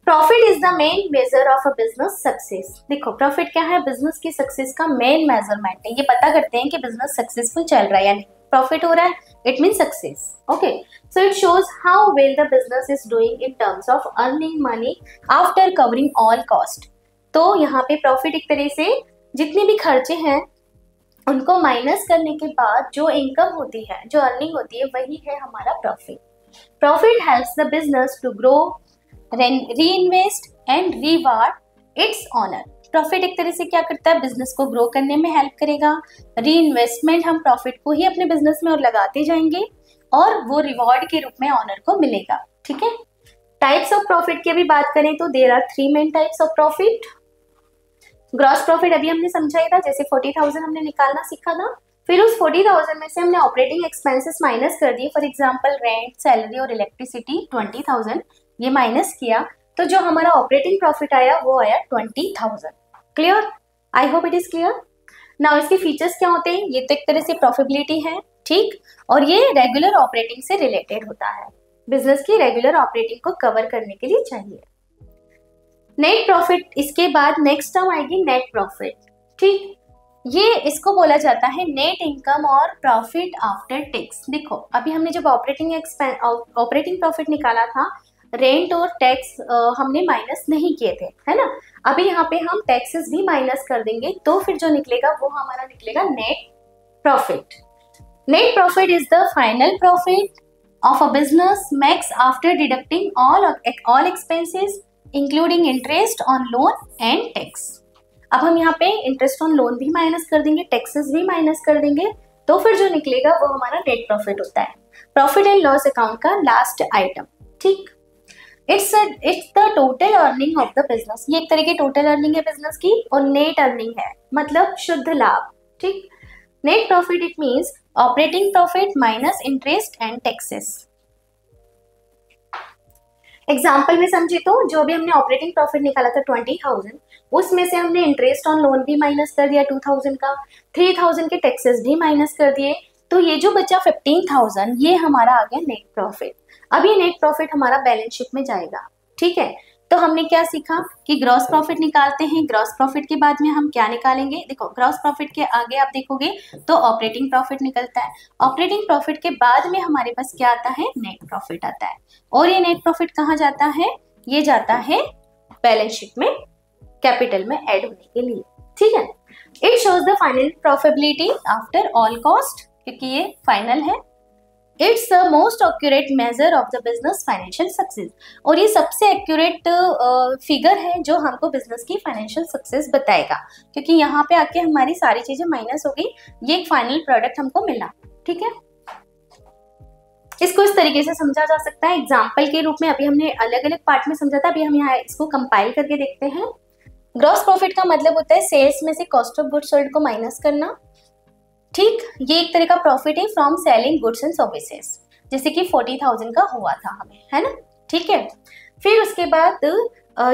Profit is the main measure of a business success. देखो प्रॉफिट क्या है? बिजनेस की सक्सेस का मेन मेजरमेंट है। ये पता करते हैं कि बिजनेस सक्सेसफुल चल रहा है या नहीं। प्रॉफिट हो रहा है, it mean success. Okay, so it shows how well the business is doing in terms of earning money after covering all cost. तो यहाँ पे प्रॉफिट एक तरह से जितने भी खर्चे हैं उनको माइनस करने के बाद जो इनकम होती है, जो अर्निंग होती है, वही है हमारा profit. Profit helps the business to grow, reinvest and reward its owner. Profit एक तरह से क्या करता है? बिजनेस को ग्रो करने में हेल्प करेगा। रीइन्वेस्टमेंट हम प्रॉफिट को ही अपने बिजनेस में और लगाते जाएंगे और वो रिवॉर्ड के रूप में ऑनर को मिलेगा। ठीक है। टाइप्स ऑफ प्रॉफिट की अभी बात करें तो there are 3 main types of profit. Gross profit अभी हमने समझाया था, जैसे 40,000 हमने निकालना सीखा था, फिर उस 40,000 में से हमने ऑपरेटिंग एक्सपेंसेस माइनस कर दिए। फॉर एग्जाम्पल रेंट, सैलरी और इलेक्ट्रिसिटी 20,000 ये माइनस किया, तो जो हमारा ऑपरेटिंग प्रॉफिट आया वो आया 20,000। Clear? I hope it is clear. Now इसके फीचर्स क्या होते हैं? ये तो एक तरह से प्रॉफिटेबिलिटी है, ठीक, और ये रेगुलर ऑपरेटिंग से रिलेटेड होता है, बिजनेस की रेगुलर ऑपरेटिंग को कवर करने के लिए चाहिए। नेट प्रॉफिट, इसके बाद नेक्स्ट टर्म आएगी नेट प्रॉफिट। ठीक, ये इसको बोला जाता है नेट इनकम और प्रॉफिट आफ्टर टैक्स। देखो अभी हमने जब ऑपरेटिंग प्रॉफिट निकाला था, रेंट और टैक्स हमने माइनस नहीं किए थे, है ना। अभी यहाँ पे हम टैक्सेस भी माइनस कर देंगे तो फिर जो निकलेगा वो हमारा निकलेगा net profit. Net profit is the final profit of a business makes after deducting all expenses including interest on loan and tax. अब हम यहाँ पे इंटरेस्ट ऑन लोन भी माइनस कर देंगे, टैक्सेस भी माइनस कर देंगे, तो फिर जो निकलेगा वो हमारा नेट प्रॉफिट होता है, प्रॉफिट एंड लॉस अकाउंट का लास्ट आइटम। ठीक, it's the total earning of the business. ये एक तरह की टोटल अर्निंग है बिजनेस की, और नेट अर्निंग है मतलब शुद्ध लाभ। ठीक, net profit it means operating profit minus interest and taxes. Example में समझे तो जो भी हमने ऑपरेटिंग प्रॉफिट निकाला था 20,000, उसमें से हमने इंटरेस्ट ऑन लोन भी माइनस कर दिया 2,000 का, 3,000 के टैक्सेस भी माइनस कर दिए, तो ये जो बचा 15,000 ये हमारा आ गया नेट प्रॉफिट। अब ये नेट प्रॉफिट हमारा बैलेंस शीट में जाएगा। ठीक है, तो हमने क्या सीखा कि ग्रॉस प्रॉफिट निकालते हैं, ग्रॉस प्रॉफिट के बाद में हम क्या निकालेंगे, देखो ग्रॉस प्रॉफिट के आगे आप देखोगे तो ऑपरेटिंग प्रॉफिट निकलता है, ऑपरेटिंग प्रॉफिट के बाद में हमारे पास क्या आता है, नेट प्रॉफिट आता है। और ये नेट प्रॉफिट कहाँ जाता है, ये जाता है बैलेंस शीट में कैपिटल में ऐड होने के लिए। ठीक है, it shows the final profitability after all cost, क्योंकि ये फाइनल है। It's the most accurate measure of the business financial success, और ये सबसे एक्यूरेट फिगर है जो हमको बिजनेस की फाइनेंशियल सक्सेस बताएगा, क्योंकि यहाँ पे आके हमारी सारी चीजें माइनस हो गई, ये एक फाइनल प्रोडक्ट हमको मिला। ठीक है, इसको इस तरीके से समझा जा सकता है एग्जाम्पल के रूप में। अभी हमने अलग अलग पार्ट में समझा था, अभी हम यहाँ इसको कंपाइल करके देखते हैं। ग्रॉस प्रॉफिट का मतलब होता है सेल्स में से कॉस्ट ऑफ गुड्स सोल्ड को माइनस करना। ठीक, ये एक तरह का प्रॉफिट है from selling goods and services, जैसे कि 40,000 का हुआ था हमें, है ना। ठीक है, फिर उसके बाद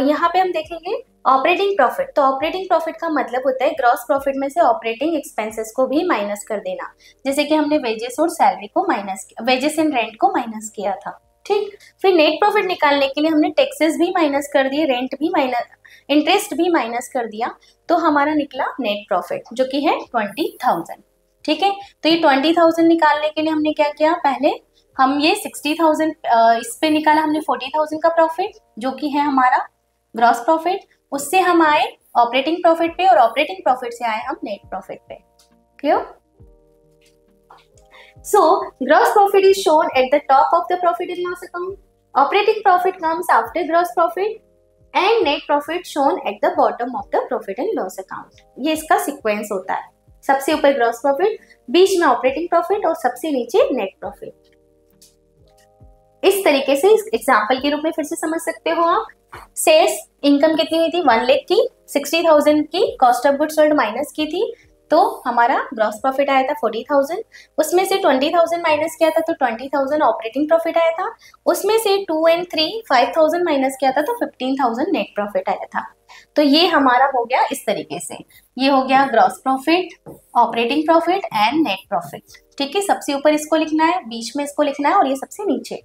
यहाँ पे हम देखेंगे ऑपरेटिंग प्रॉफिट। तो ऑपरेटिंग प्रॉफिट का मतलब होता है ग्रॉस प्रॉफिट में से ऑपरेटिंग एक्सपेंसेस को भी माइनस कर देना, जैसे कि हमने वेजेस और सैलरी को माइनस किया, वेजेस एंड रेंट को माइनस किया था। ठीक, फिर नेट प्रॉफिट निकालने के लिए हमने टैक्सेस भी माइनस कर दिए, रेंट भी माइनस, इंटरेस्ट भी माइनस कर दिया, तो हमारा निकला नेट प्रॉफिट जो कि है 20,000। ठीक है, तो ये 20,000 निकालने के लिए हमने क्या किया, पहले हम ये 60,000 इस पे निकाला हमने 40,000 का प्रॉफिट जो कि है हमारा ग्रॉस प्रॉफिट, उससे हम आए ऑपरेटिंग प्रॉफिट पे, और ऑपरेटिंग प्रॉफिट से आए हम नेट प्रॉफिट पे। Clear? So gross profit is shown at the top of the profit and loss account, operating profit comes after gross profit, and net profit shown eight the bottom of the profit and loss account. ये इसका sequence होता है, सबसे ऊपर gross profit, बीच में operating profit और सबसे नीचे नेट प्रॉफिट। इस तरीके से इस एग्जांपल के रूप में फिर से समझ सकते हो आप। सेल्स इनकम कितनी हुई थी, 1 लाख की, 60,000 की cost of goods sold minus की थी, तो हमारा ग्रॉस प्रॉफिट आया था 40,000, उसमें से 20,000 माइनस किया था तो 20,000 ऑपरेटिंग प्रॉफिट आया था, उसमें से 2 और 3 5,000 माइनस किया था तो 15,000 नेट प्रॉफिट आया था। तो ये हमारा हो गया इस तरीके से, ये हो गया gross profit, operating profit and net profit. ठीक है, सबसे ऊपर इसको लिखना है, बीच में इसको लिखना है, और ये सबसे नीचे।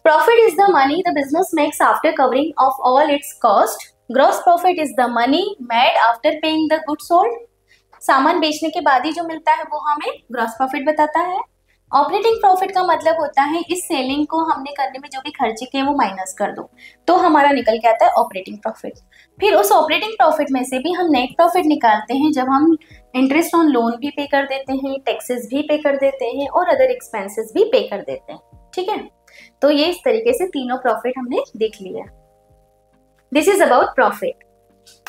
Profit is the money the business makes after covering of all it's cost, gross profit is the money made after paying the goods sold, सामान बेचने के बाद ही जो मिलता है वो हमें ग्रॉस प्रॉफिट बताता है। ऑपरेटिंग प्रॉफिट का मतलब होता है इस सेलिंग को हमने करने में जो भी खर्चे किए वो माइनस कर दो, तो हमारा निकल के आता है ऑपरेटिंग प्रॉफिट। फिर उस ऑपरेटिंग प्रॉफिट में से भी हम नेट प्रॉफिट निकालते हैं जब हम इंटरेस्ट ऑन लोन भी पे कर देते हैं, टैक्सेस भी पे कर देते हैं और अदर एक्सपेंसेस भी पे कर देते हैं। ठीक है, तो ये इस तरीके से तीनों प्रॉफिट हमने देख लिया। This is about profit.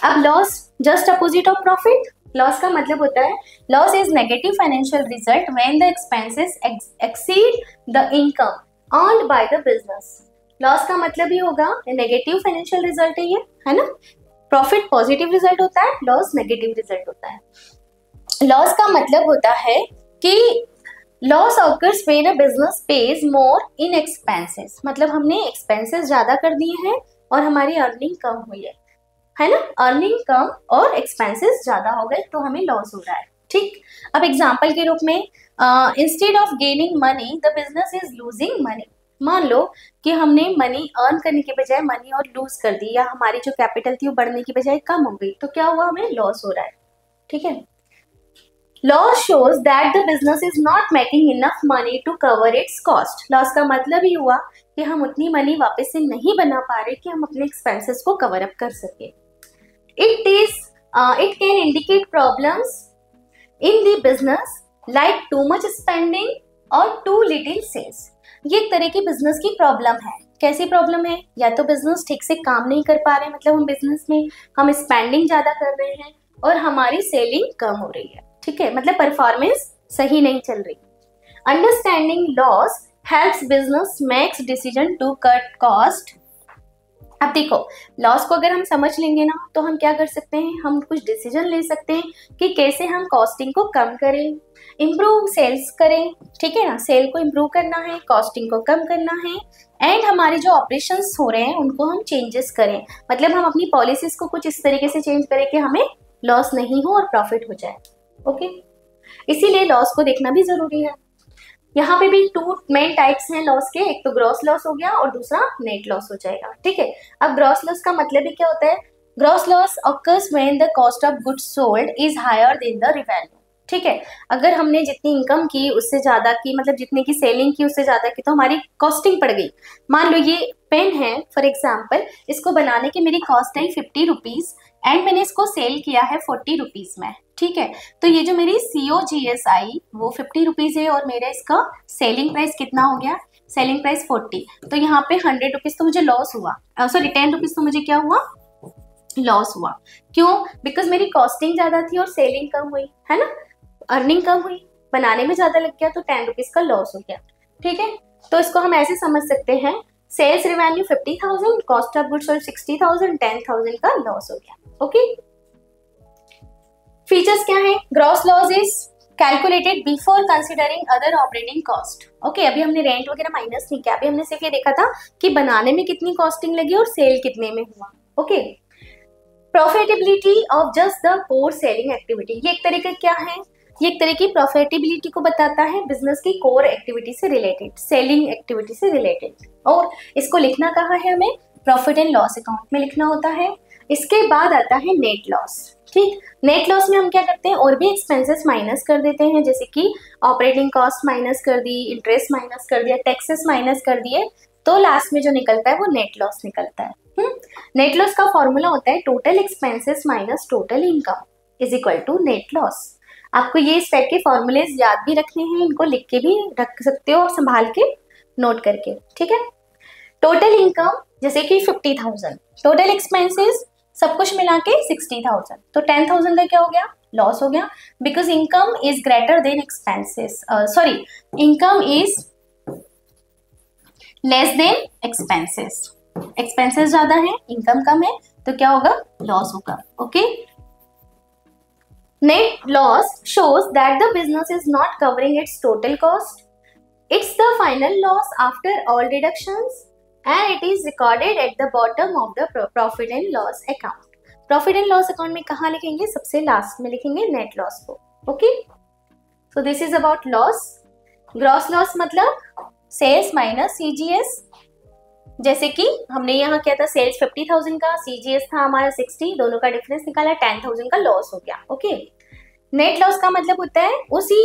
अब loss just opposite of profit. Loss का मतलब होता है loss is negative financial result when the expenses exceed the income earned by the business. Loss का मतलब ही होगा नेगेटिव फाइनेंशियल रिजल्ट है ये, है ना। प्रॉफिट पॉजिटिव रिजल्ट होता है, लॉस नेगेटिव रिजल्ट होता है। लॉस का मतलब होता है कि loss occurs when a business page more in expenses, मतलब हमने एक्सपेंसेस ज्यादा कर दिए हैं और हमारी अर्निंग कम हुई है ना। अर्निंग कम और एक्सपेंसेस ज्यादा हो गए तो हमें लॉस हो रहा है। ठीक, अब एग्जांपल के रूप में instead of gaining money the business is losing money. मान लो कि हमने मनी अर्न करने के बजाय मनी और लूज कर दी, या हमारी जो कैपिटल थी वो बढ़ने की बजाय कम हो गई, तो क्या हुआ, हमें लॉस हो रहा है। ठीक है, loss shows that the business is not making enough money to cover its cost. Loss का मतलब ही हुआ कि हम उतनी मनी वापस से नहीं बना पा रहे कि हम अपने एक्सपेंसेस को कवर अप कर सके। It can indicate problems in the business like too much spending or too little sales। ये एक तरह की बिजनेस की प्रॉब्लम है कैसी प्रॉब्लम है? या तो बिजनेस ठीक से काम नहीं कर पा रहे हैं, मतलब हम बिजनेस में हम स्पेंडिंग ज्यादा कर रहे हैं और हमारी सेलिंग कम हो रही है, ठीक है, मतलब परफॉर्मेंस सही नहीं चल रही। Understanding loss helps business makes decision to cut cost. अब देखो, लॉस को अगर हम समझ लेंगे ना तो हम क्या कर सकते हैं, हम कुछ डिसीजन ले सकते हैं कि कैसे हम कॉस्टिंग को कम करें, इम्प्रूव सेल्स करें, ठीक है ना, सेल को इम्प्रूव करना है, कॉस्टिंग को कम करना है, एंड हमारे जो ऑपरेशंस हो रहे हैं उनको हम चेंजेस करें, मतलब हम अपनी पॉलिसीज को कुछ इस तरीके से चेंज करें कि हमें लॉस नहीं हो और प्रॉफिट हो जाए। ओके, इसीलिए लॉस को देखना भी जरूरी है। यहाँ पे भी टू मेन टाइप्स हैं लॉस के, एक तो ग्रॉस लॉस हो गया और दूसरा नेट लॉस हो जाएगा, ठीक है। अब ग्रॉस लॉस का मतलब ही क्या होता है? Gross loss occurs when the cost of goods sold is higher than the revenue, ठीक है। अगर हमने जितनी इनकम की उससे ज्यादा की, मतलब जितने की सेलिंग की उससे ज्यादा की, तो हमारी कॉस्टिंग पड़ गई। मान लो ये पेन है फॉर एग्जाम्पल, इसको बनाने की मेरी कॉस्ट आई 50 रुपीज एंड मैंने इसको सेल किया है 40 रुपीज में, ठीक है। तो ये जो मेरी COGS आई वो 50 रुपीज है और मेरा इसका सेलिंग प्राइस कितना हो गया? Selling price 40। तो यहाँ पे 100 रुपीज तो मुझे लॉस हुआ, सॉरी 10 रुपीज तो मुझे क्या हुआ? लॉस हुआ। क्यों? बिकॉज मेरी कॉस्टिंग ज्यादा थी और सेलिंग कम हुई, है ना, अर्निंग कम हुई, बनाने में ज्यादा लग गया तो 10 रुपीज का लॉस हो गया, ठीक है। तो इसको हम ऐसे समझ सकते हैं, sales revenue 50,000, cost of goods sold 60,000, 10,000 का लॉस हो गया। ओके, फीचर्स क्या है? Gross loss is calculated before considering other operating cost. Okay, अभी हमने रेंट वगैरह माइनस नहीं किया, अभी हमने सिर्फ ये देखा था कि बनाने में कितनी कॉस्टिंग लगी और सेल कितने में हुआ। Okay, profitability of just the core selling activity, ये एक तरीके क्या है? ये एक तरह की प्रॉफिटेबिलिटी को बताता है, बिजनेस की कोर एक्टिविटी से रिलेटेड, सेलिंग एक्टिविटी से रिलेटेड। और इसको लिखना कहाँ है? हमें प्रॉफिट एंड लॉस अकाउंट में लिखना होता है। इसके बाद आता है नेट लॉस, ठीक। नेट लॉस में हम क्या करते हैं? और भी एक्सपेंसेस माइनस कर देते हैं, जैसे कि ऑपरेटिंग कॉस्ट माइनस कर दी, इंटरेस्ट माइनस कर दिया, टैक्सेस माइनस कर दिए, तो लास्ट में जो निकलता है वो नेट लॉस निकलता है। नेट लॉस का फॉर्मूला होता है total expenses minus total income is equal to net loss. आपको ये इस टाइप के फॉर्मूलेज याद भी रखने हैं, इनको लिख के भी रख सकते हो और संभाल के नोट करके, ठीक है। टोटल इनकम जैसे कि 50,000, टोटल एक्सपेंसेस सब कुछ मिला के 60,000, तो 10,000 का क्या हो गया? लॉस हो गया, because income is greater than expenses, sorry, income is less than expenses. Expenses ज्यादा है, इनकम कम है, तो क्या होगा? लॉस होगा। Okay, net loss shows that the business is not covering its total cost. It's the final loss after all deductions and it is recorded at the bottom of the profit and loss account. Profit and loss account में कहाँ लिखेंगे? सबसे last में लिखेंगे net loss को। Okay? So this is about loss. Gross loss मतलब sales minus CGS। जैसे कि हमने यहाँ किया था सेल्स 50,000 का, CGS था हमारा 60, दोनों का डिफरेंस निकाला, 10,000 का लॉस हो गया। ओके, नेट लॉस का मतलब होता है उसी,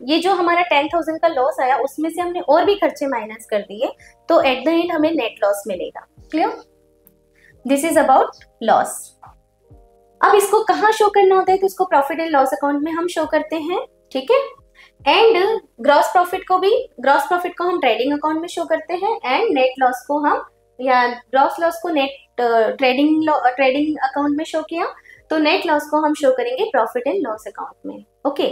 ये जो हमारा 10,000 का लॉस आया उसमें से हमने और भी खर्चे माइनस कर दिए, तो एट द एंड हमें नेट लॉस मिलेगा। Clear? This is about loss. अब इसको कहाँ शो करना होता है? तो इसको प्रॉफिट एंड लॉस अकाउंट में हम शो करते हैं, ठीक है। एंड ग्रॉस प्रॉफिट को भी, ग्रॉस प्रॉफिट को हम ट्रेडिंग अकाउंट में शो करते हैं, एंड नेट लॉस को हम, या ग्रॉस लॉस को नेट ट्रेडिंग अकाउंट में शो किया, तो नेट लॉस को हम शो करेंगे प्रॉफिट एंड लॉस अकाउंट में। ओके,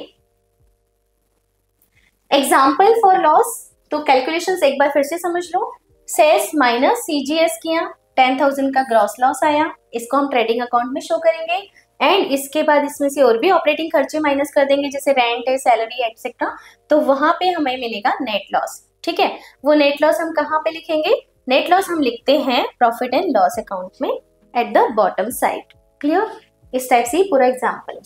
एग्जाम्पल फॉर लॉस, तो कैलकुलेशंस एक बार फिर से समझ लो। सेल्स माइनस CGS किया, 10,000 का ग्रॉस लॉस आया, इसको हम ट्रेडिंग अकाउंट में शो करेंगे, एंड इसके बाद इसमें से और भी ऑपरेटिंग खर्चे माइनस कर देंगे, जैसे रेंट है, सैलरी एटसेट्रा, तो वहां पे हमें मिलेगा नेट लॉस, ठीक है। वो नेट लॉस हम कहाँ पे लिखेंगे? नेट लॉस हम लिखते हैं प्रॉफिट एंड लॉस अकाउंट में at the bottom side. Clear? इस टाइप से पूरा example.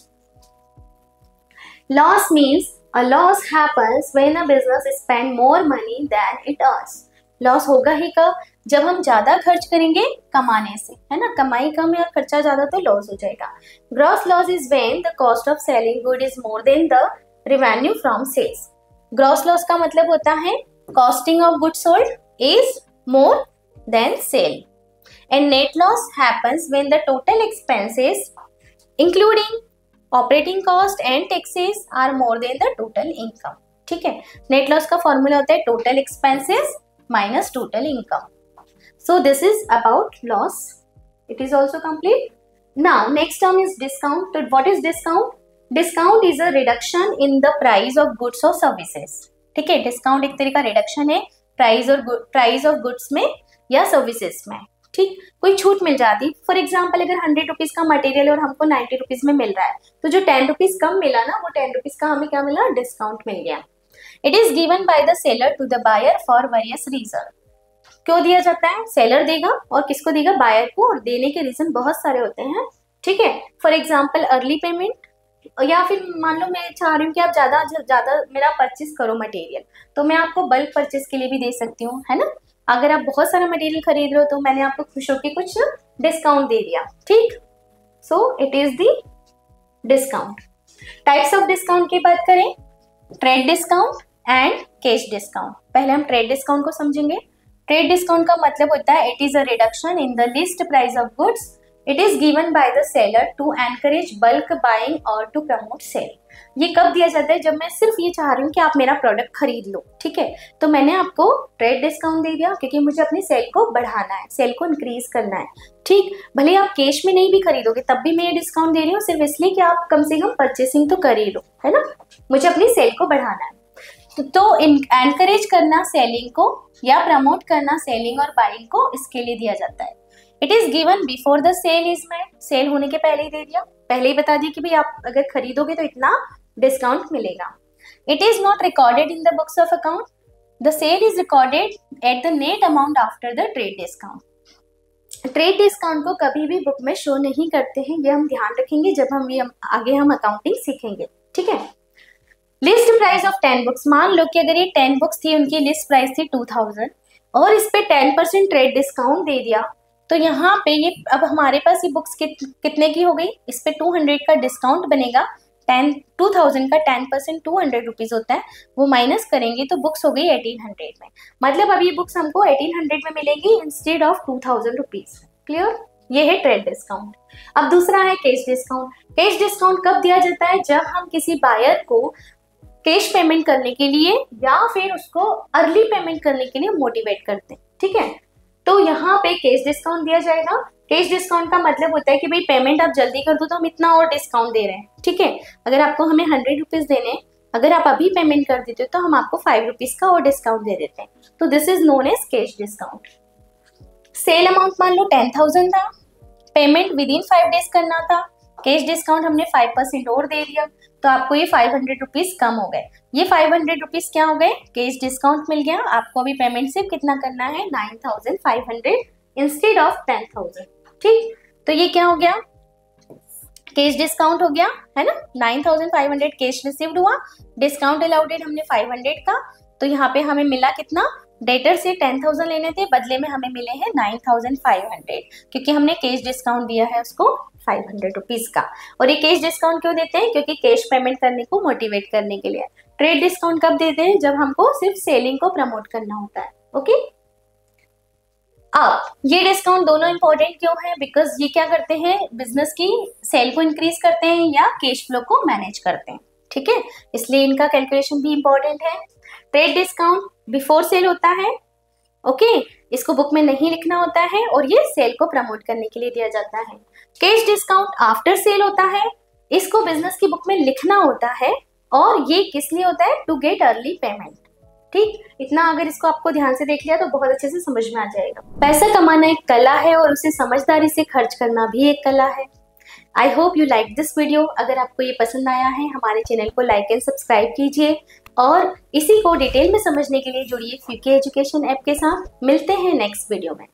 Loss means a loss happens when a business spend more money than it earns. Loss होगा ही कब? जब हम ज्यादा खर्च करेंगे कमाने से, है ना, कमाई कम है और खर्चा ज्यादा, तो लॉस हो जाएगा। Gross loss is when the cost of selling good is more than the revenue from sales. Gross loss का मतलब होता है costing of good sold is more than sale, and net loss happens when the total expenses including operating cost and taxes are more than the total income. ठीक है, net loss का formula होता है total expenses minus total income. So this is about loss. It is also complete. Now next term is discount. So what is discount? Discount is a reduction in the price of goods or services. ठीक है, discount एक तरह का reduction है price of goods में या services में. ठीक, कोई छूट मिल जाती. फॉर एग्जाम्पल अगर 100 रुपीज का मटेरियल और हमको 90 रुपीज में मिल रहा है, तो जो 10 रुपीज कम मिला ना, वो 10 रुपीज का हमें क्या मिला? डिस्काउंट मिल गया. It is given by the seller to the buyer for various reason. क्यों दिया जाता है? सेलर देगा और किसको देगा? बायर को. और देने के रीजन बहुत सारे होते हैं. ठीक है, फॉर एग्जाम्पल अर्ली पेमेंट, या फिर मान लो मैं चाह रही हूँ कि आप ज्यादा मेरा परचेस करो मटेरियल, तो मैं आपको बल्क परचेस के लिए भी दे सकती हूँ, है ना. अगर आप बहुत सारा मटेरियल खरीद रहे हो तो मैंने आपको खुश होकर कुछ डिस्काउंट दे दिया. ठीक, so it is the discount. Types of discount की बात करें, trade discount and cash discount. पहले हम ट्रेड डिस्काउंट को समझेंगे. ट्रेड डिस्काउंट का मतलब होता है it is a reduction in the list price of goods. It is given by the seller to encourage bulk buying और टू प्रमोट सेल. ये कब दिया जाता है? जब मैं सिर्फ ये चाह रही हूँ कि आप मेरा प्रोडक्ट खरीद लो. ठीक है, तो मैंने आपको ट्रेड डिस्काउंट दे दिया क्योंकि मुझे अपनी सेल को बढ़ाना है, सेल को इंक्रीज करना है. ठीक, भले आप कैश में नहीं भी खरीदोगे तब भी मैं ये डिस्काउंट दे रही हूँ, सिर्फ इसलिए कि आप कम से कम परचेसिंग तो कर ही लो, है ना. मुझे अपनी सेल को बढ़ाना है. तो एनकरेज करना सेलिंग को या प्रमोट करना सेलिंग और बाइंग को, इसके लिए दिया जाता है. It is given before the sale is made. Sale होने के पहले ही दे दिया, पहले ही बता दिया कि भाई आप अगर खरीदोगे तो इतना डिस्काउंट मिलेगा. It is not recorded in the books of account. The sale is recorded at the net amount after the trade discount. Trade discount को कभी भी बुक में शो नहीं करते हैं, ये हम ध्यान रखेंगे जब हम आगे हम अकाउंटिंग सीखेंगे. ठीक है, लिस्ट प्राइस ऑफ 10 बुक्स. मान लो कि अगर ये 10 बुक्स थी, उनकी लिस्ट प्राइस थी 2000 और इस पे 10% ट्रेड डिस्काउंट दे दिया, तो यहाँ पे ये अब हमारे पास ये बुक्स कितने की हो गई? इस पे 200 का डिस्काउंट बनेगा. 2000 का 10% 200 रुपीज होता है, वो माइनस करेंगे तो बुक्स हो गई 1800 में. मतलब अब ये बुक्स हमको 1800 में मिलेंगी इंस्टेड ऑफ 2000 रुपीज. क्लियर? ये है ट्रेड डिस्काउंट. अब दूसरा है कैश डिस्काउंट. कैश डिस्काउंट कब दिया जाता है? जब हम किसी बायर को कैश पेमेंट करने के लिए या फिर उसको अर्ली पेमेंट करने के लिए मोटिवेट करते हैं. ठीक है, तो यहाँ पे कैश डिस्काउंट दिया जाएगा. कैश डिस्काउंट का मतलब होता है कि भाई पेमेंट आप जल्दी कर दो तो हम इतना और डिस्काउंट दे रहे हैं. ठीक है, अगर आपको हमें 100 रुपीज देने, अगर आप अभी पेमेंट कर देते हो तो हम आपको 5 रुपीज का और डिस्काउंट दे देते हैं. तो this is known as cash discount. Sale amount मान लो 10,000 था, पेमेंट विद इन 5 डेज करना था, कैश डिस्काउंट हमने 5% और दे दिया, तो आपको ये 500 रुपीज कम हो गए. ये 500 रुपीज क्या हो गए? कैश डिस्काउंट मिल गया. आपको अभी पेमेंट सिर्फ कितना करना है? 9,500 इंस्टेड ऑफ 10,000. ठीक, तो ये क्या हो गया? कैश डिस्काउंट हो गया, है ना. 9,500 कैश रिसीव्ड हुआ, डिस्काउंट अलाउडेड हमने 500 का, तो यहाँ पे हमें मिला कितना? डेटर से 10,000 लेने थे, बदले में हमें मिले हैं 9,500 क्योंकि हमने कैश डिस्काउंट दिया है उसको 500 रुपीज का. और ये कैश डिस्काउंट क्यों देते हैं? क्योंकि कैश पेमेंट करने को मोटिवेट करने के लिए. ट्रेड डिस्काउंट कब देते हैं? जब हमको सिर्फ सेलिंग को प्रमोट करना होता है. ओके, अब ये डिस्काउंट दोनों इंपॉर्टेंट क्यों है? बिकॉज ये क्या करते हैं? बिजनेस की सेल को इंक्रीज करते हैं या कैश फ्लो को मैनेज करते हैं. ठीक है, इसलिए इनका कैलकुलेशन भी इंपॉर्टेंट है. ट्रेड डिस्काउंट बिफोर सेल होता है. ओके, इसको बुक में नहीं लिखना होता है और ये सेल को प्रमोट करने के लिए दिया जाता है. कैश डिस्काउंट आफ्टर सेल होता है, इसको बिजनेस की बुक में लिखना होता है और ये किस लिए होता है? To get early payment. ठीक, इतना अगर इसको आपको ध्यान से देख लिया तो बहुत अच्छे से समझ में आ जाएगा. पैसा कमाना एक कला है और उसे समझदारी से खर्च करना भी एक कला है. I hope you like this video. अगर आपको ये पसंद आया है, हमारे चैनल को लाइक एंड सब्सक्राइब कीजिए और इसी को डिटेल में समझने के लिए जुड़िए फ्यूके एजुकेशन ऐप के साथ. मिलते हैं नेक्स्ट वीडियो में.